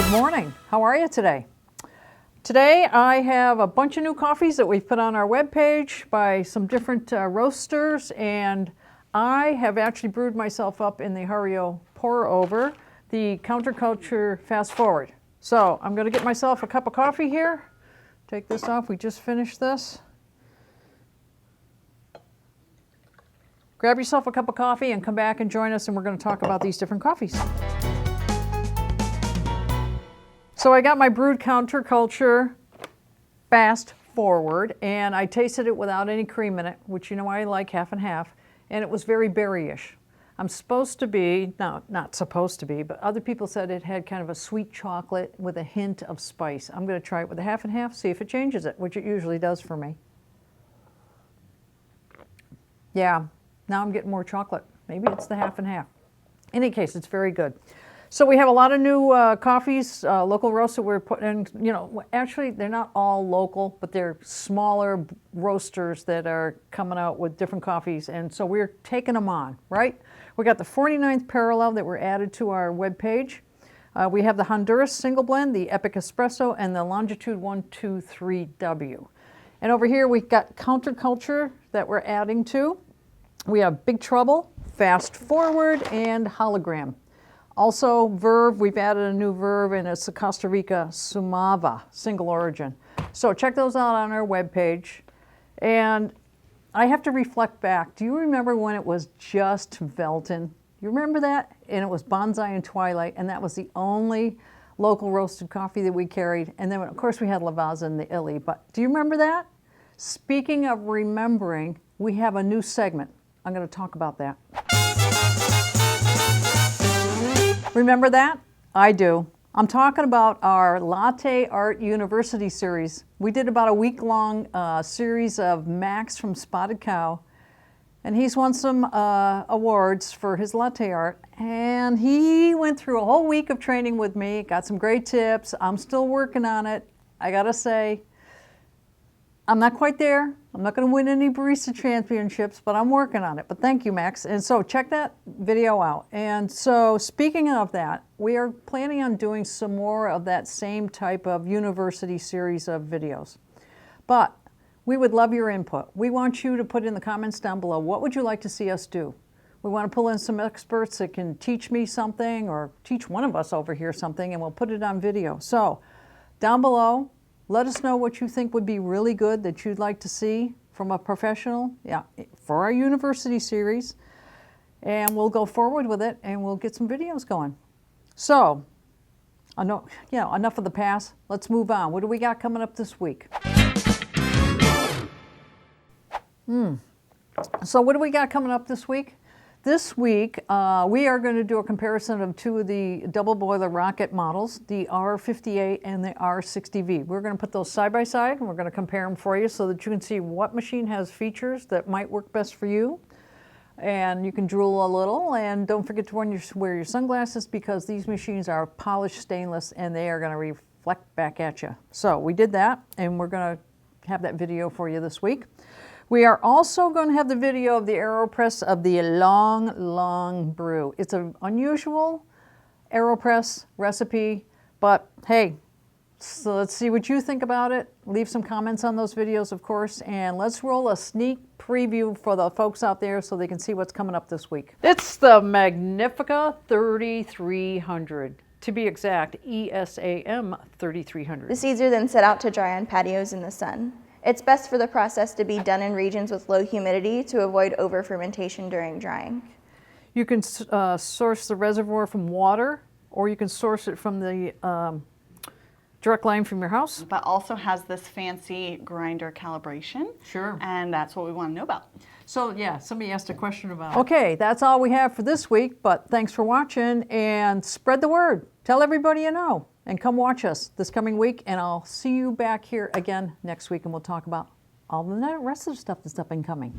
Good morning. How are you today? Today I have a bunch of new coffees that we've put on our webpage by some different roasters, and I have actually brewed myself up in the Hario pour over, the Counterculture Fast Forward. So I'm going to get myself a cup of coffee here. Take this off. We just finished this. Grab yourself a cup of coffee and come back and join us, and we're going to talk about these different coffees. So I got my brewed Counterculture Fast Forward, and I tasted it without any cream in it, which you know I like half and half, and it was very berry-ish. I'm supposed to be, no, not supposed to be, but other people said it had kind of a sweet chocolate with a hint of spice. I'm going to try it with a half and half, see if it changes it, which it usually does for me. Yeah, now I'm getting more chocolate. Maybe it's the half and half. In any case, it's very good. So we have a lot of new coffees, local roasts that we're putting in. You know, actually, they're not all local, but they're smaller roasters that are coming out with different coffees. And so we're taking them on, right? We got the 49th parallel that were added to our webpage. We have the Honduras single blend, the Epic Espresso, and the Longitude 123W. And over here, we've got Counterculture that we're adding to. We have Big Trouble, Fast Forward, and Hologram. Also, Verve, we've added a new Verve, and it's the Costa Rica Sumava, single origin. So check those out on our webpage. And I have to reflect back. Do you remember when it was just Velton? You remember that? And it was Bonsai and Twilight, and that was the only local roasted coffee that we carried. And then, of course, we had Lavazza and the Illy. But do you remember that? Speaking of remembering, we have a new segment. I'm going to talk about that. Remember that? I do. I'm talking about our Latte Art University series. We did about a week-long series of Max from Spotted Cow, and he's won some awards for his latte art, and he went through a whole week of training with me, got some great tips. I'm still working on it. I gotta say, I'm not quite there. I'm not going to win any barista championships, but I'm working on it. But thank you, Max. And so check that video out. And so speaking of that, we are planning on doing some more of that same type of university series of videos. But we would love your input. We want you to put in the comments down below, what would you like to see us do? We want to pull in some experts that can teach me something or teach one of us over here something, and we'll put it on video. So down below, let us know what you think would be really good that you'd like to see from a professional, for our university series. And we'll go forward with it and we'll get some videos going. So, enough of the past. Let's move on. What do we got coming up this week? So what do we got coming up this week? This week, we are going to do a comparison of two of the double boiler rocket models, the R58 and the R60V. We're going to put those side by side, and we're going to compare them for you so that you can see what machine has features that might work best for you. And you can drool a little, and don't forget to wear your sunglasses, because these machines are polished stainless and they are going to reflect back at you. So we did that, and we're going to have that video for you this week. We are also going to have the video of the AeroPress of the Long Brew. It's an unusual AeroPress recipe, but hey, so let's see what you think about it. Leave some comments on those videos, of course, and let's roll a sneak preview for the folks out there so they can see what's coming up this week. It's the Magnifica 3300. To be exact, ESAM 3300. The seeds are then set out to dry on patios in the sun. It's best for the process to be done in regions with low humidity to avoid over-fermentation during drying. You can source the reservoir from water, or you can source it from the direct line from your house. But also has this fancy grinder calibration. Sure. And that's what we want to know about. So yeah, somebody asked a question about it. Okay, that's all we have for this week, but thanks for watching, and spread the word. Tell everybody you know. And come watch us this coming week, and I'll see you back here again next week, and we'll talk about all the rest of the stuff that's up and coming.